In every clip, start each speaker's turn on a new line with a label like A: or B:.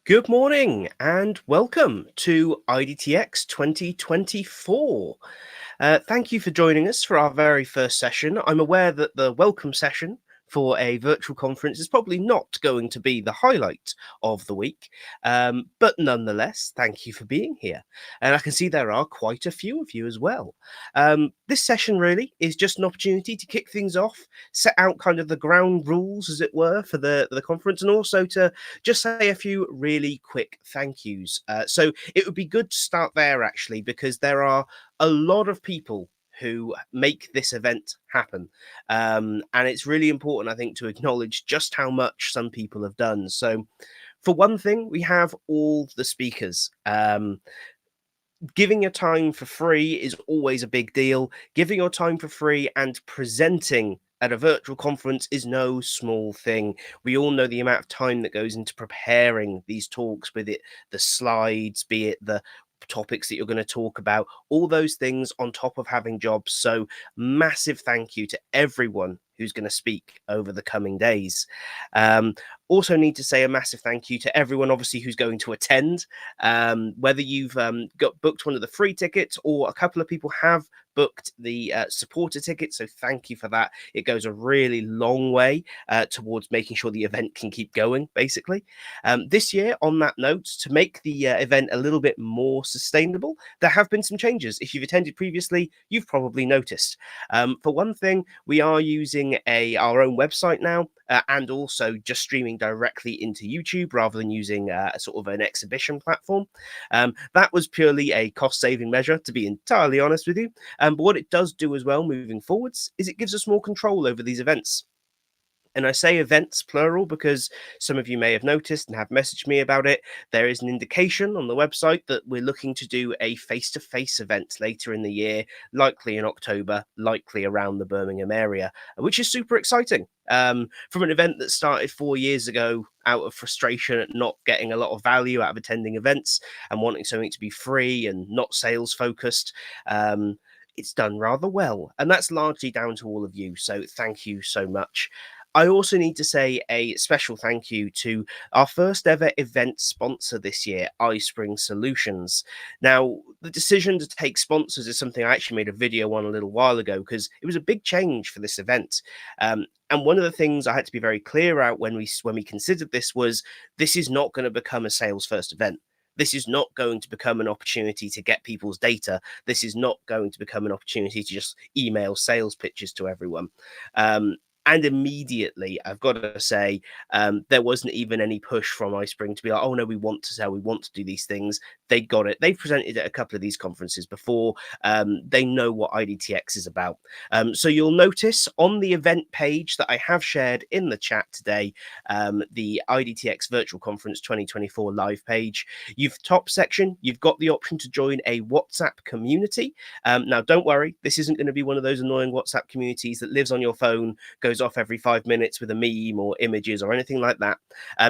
A: Good morning and welcome to IDTX 2024. Thank you for joining us for our very first session. I'm aware that the welcome session for a virtual conference is probably not going to be the highlight of the week, but nonetheless, thank you for being here. And I can see there are quite a few of you as well. This session really is just an opportunity to kick things off, set out kind of the ground rules, as it were, for the conference, and also to just say a few really quick thank yous. So it would be good to start there actually, because there are a lot of people who make this event happen. And it's really important, I think, to acknowledge just how much some people have done. So, for one thing, we have all the speakers. Giving your time for free is always a big deal. Giving your time for free and presenting at a virtual conference is no small thing. We all know the amount of time that goes into preparing these talks, with it the slides, be it the topics that you're going to talk about, all those things on top of having jobs. So massive thank you to everyone who's going to speak over the coming days. Also need to say a massive thank you to everyone obviously who's going to attend, whether you've got booked one of the free tickets or a couple of people have booked the supporter ticket. So thank you for that. It goes a really long way towards making sure the event can keep going, basically. This year, on that note, to make the event a little bit more sustainable, there have been some changes. If you've attended previously, you've probably noticed. For one thing, we are using our own website now, and also just streaming directly into YouTube rather than using sort of an exhibition platform. That was purely a cost-saving measure, to be entirely honest with you. But what it does do as well moving forwards is it gives us more control over these events. And I say events plural because some of you may have noticed and have messaged me about it. There is an indication on the website that we're looking to do a face-to-face event later in the year, likely in October, likely around the Birmingham area, which is super exciting. From an event that started 4 years ago out of frustration at not getting a lot of value out of attending events and wanting something to be free and not sales focused. It's done rather well, and that's largely down to all of you. So thank you so much. I also need to say a special thank you to our first ever event sponsor this year, iSpring Solutions. Now, the decision to take sponsors is something I actually made a video on a little while ago because it was a big change for this event. And one of the things I had to be very clear out when we considered this was this is not going to become a sales first event. This is not going to become an opportunity to get people's data. This is not going to become an opportunity to just email sales pitches to everyone. And immediately, I've got to say, there wasn't even any push from iSpring to be like, oh no, we want to sell, we want to do these things. They got it. They've presented at a couple of these conferences before. They know what IDTX is about. So you'll notice on the event page that I have shared in the chat today, the IDTX Virtual Conference 2024 live page, top section, you've got the option to join a WhatsApp community. Now, don't worry, this isn't going to be one of those annoying WhatsApp communities that lives on your phone, goes off every 5 minutes with a meme or images or anything like that.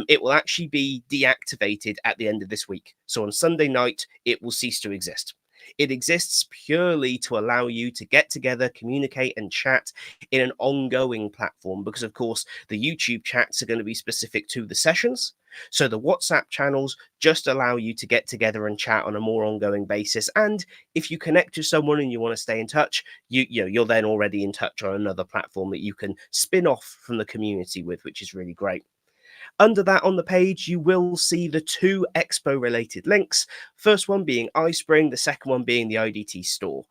A: It will actually be deactivated at the end of this week. So on Sunday night, it will cease to exist. It exists purely to allow you to get together, communicate, and chat in an ongoing platform because, of course, the YouTube chats are going to be specific to the sessions. So the WhatsApp channels just allow you to get together and chat on a more ongoing basis. And if you connect to someone and you want to stay in touch, you're then already in touch on another platform that you can spin off from the community with, which is really great. Under that on the page, you will see the two Expo related links. First one being iSpring, the second one being the IDT store.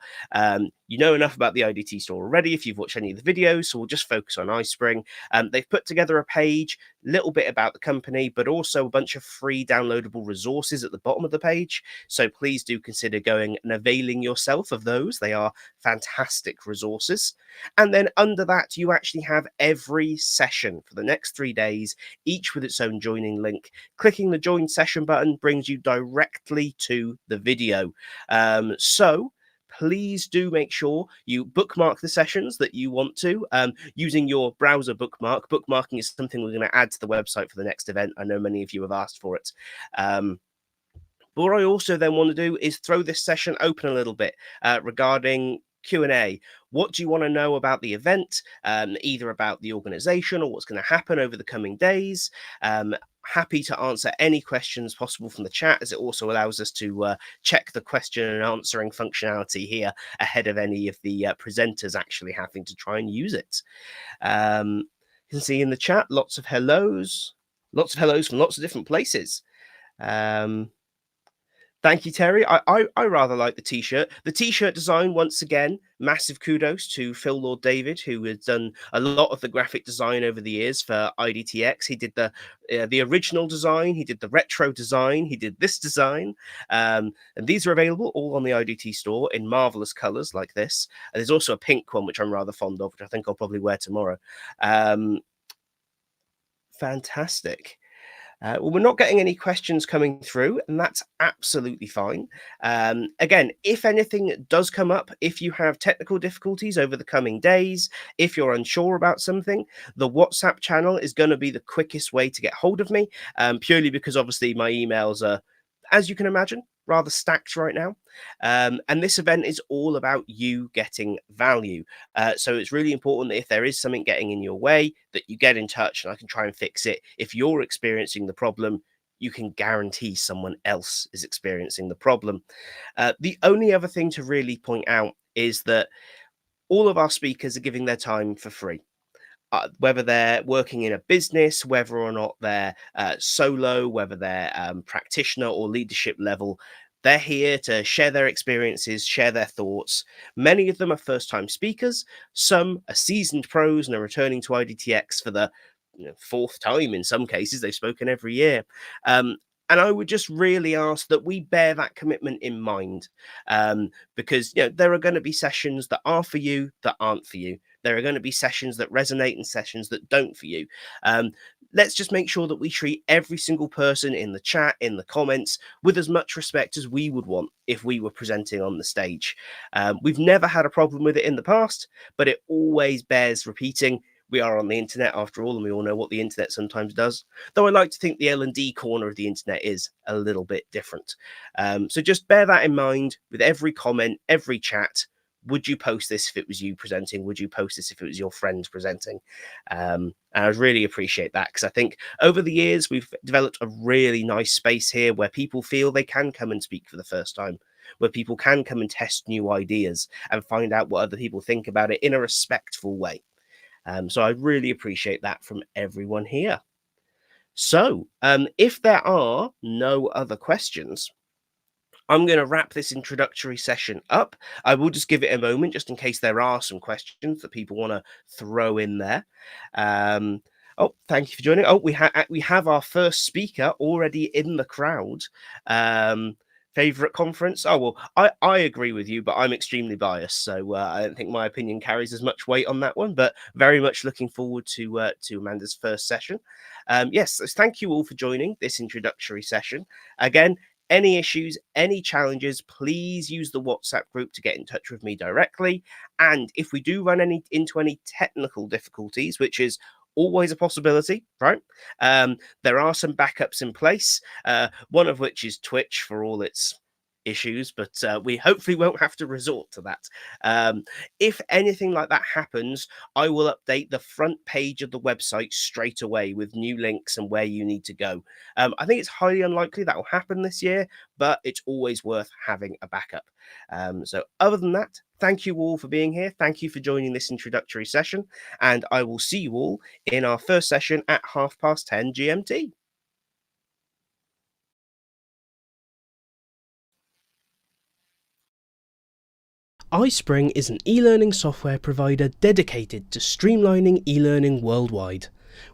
A: You know enough about the IDT store already if you've watched any of the videos, so we'll just focus on iSpring. They've put together a page, little bit about the company, but also a bunch of free downloadable resources at the bottom of the page. So please do consider going and availing yourself of those. They are fantastic resources. And then under that, you actually have every session for the next 3 days, each with its own joining link. Clicking the join session button brings you directly to the video. So please do make sure you bookmark the sessions that you want to using your browser bookmark. Bookmarking is something we're going to add to the website for the next event. I know many of you have asked for it. But what I also then want to do is throw this session open a little bit regarding Q&A. What do you want to know about the event, either about the organization or what's going to happen over the coming days? Happy to answer any questions possible from the chat, as it also allows us to check the question and answering functionality here ahead of any of the presenters actually having to try and use it. You can see in the chat lots of hellos from lots of different places. Thank you, Terry. I rather like the t-shirt. The t-shirt design, once again, massive kudos to Phil Lord David, who has done a lot of the graphic design over the years for IDTX. He did the original design, he did the retro design, he did this design, and these are available all on the IDT store in marvelous colors like this. And there's also a pink one which I'm rather fond of, which I think I'll probably wear tomorrow. Fantastic. Well, we're not getting any questions coming through, and that's absolutely fine. Again, if anything does come up, if you have technical difficulties over the coming days, if you're unsure about something, the WhatsApp channel is going to be the quickest way to get hold of me, purely because obviously my emails are, as you can imagine, rather stacked right now. And this event is all about you getting value. So it's really important that if there is something getting in your way, that you get in touch and I can try and fix it. If you're experiencing the problem, you can guarantee someone else is experiencing the problem. The only other thing to really point out is that all of our speakers are giving their time for free. Whether they're working in a business, whether or not they're solo, whether they're practitioner or leadership level, they're here to share their experiences, share their thoughts. Many of them are first-time speakers. Some are seasoned pros and are returning to IDTX for the fourth time in some cases. They've spoken every year. And I would just really ask that we bear that commitment in mind, because there are going to be sessions that are for you, that aren't for you. There are going to be sessions that resonate and sessions that don't for you. Let's just make sure that we treat every single person in the chat, in the comments, with as much respect as we would want if we were presenting on the stage. We've never had a problem with it in the past, but it always bears repeating. We are on the internet after all, and we all know what the internet sometimes does. Though I like to think the L&D corner of the internet is a little bit different. So just bear that in mind with every comment, every chat. Would you post this if it was you presenting? Would you post this if it was your friend presenting? And I really appreciate that, because I think over the years we've developed a really nice space here where people feel they can come and speak for the first time, where people can come and test new ideas and find out what other people think about it in a respectful way. So I really appreciate that from everyone here. So if there are no other questions, I'm going to wrap this introductory session up. I will just give it a moment just in case there are some questions that people want to throw in there. Oh, thank you for joining. Oh, we have our first speaker already in the crowd. Favorite conference? Oh, well, I agree with you, but I'm extremely biased, so I don't think my opinion carries as much weight on that one, but very much looking forward to Amanda's first session. Yes, so thank you all for joining this introductory session. Again, any issues, any challenges, please use the WhatsApp group to get in touch with me directly. And if we do run into any technical difficulties, which is always a possibility, right? There are some backups in place, one of which is Twitch for all its issues, but we hopefully won't have to resort to that. If anything like that happens, I will update the front page of the website straight away with new links and where you need to go. I think it's highly unlikely that will happen this year, but it's always worth having a backup. So other than that, thank you all for being here. Thank you for joining this introductory session, and I will see you all in our first session at 10:30 GMT. iSpring is an e-learning software provider dedicated to streamlining e-learning worldwide.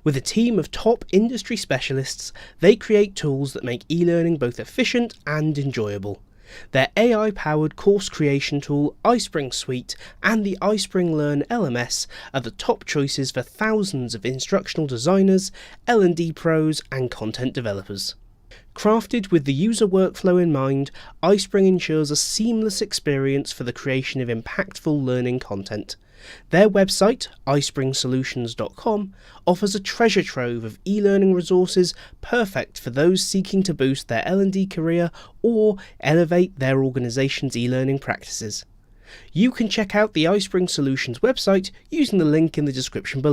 A: With a team of top industry specialists, they create tools that make e-learning both efficient and enjoyable. Their AI-powered course creation tool, iSpring Suite, and the iSpring Learn LMS are the top choices for thousands of instructional designers, L&D pros, and content developers. Crafted with the user workflow in mind, iSpring ensures a seamless experience for the creation of impactful learning content. Their website, iSpringSolutions.com, offers a treasure trove of e-learning resources perfect for those seeking to boost their L&D career or elevate their organization's e-learning practices. You can check out the iSpring Solutions website using the link in the description below.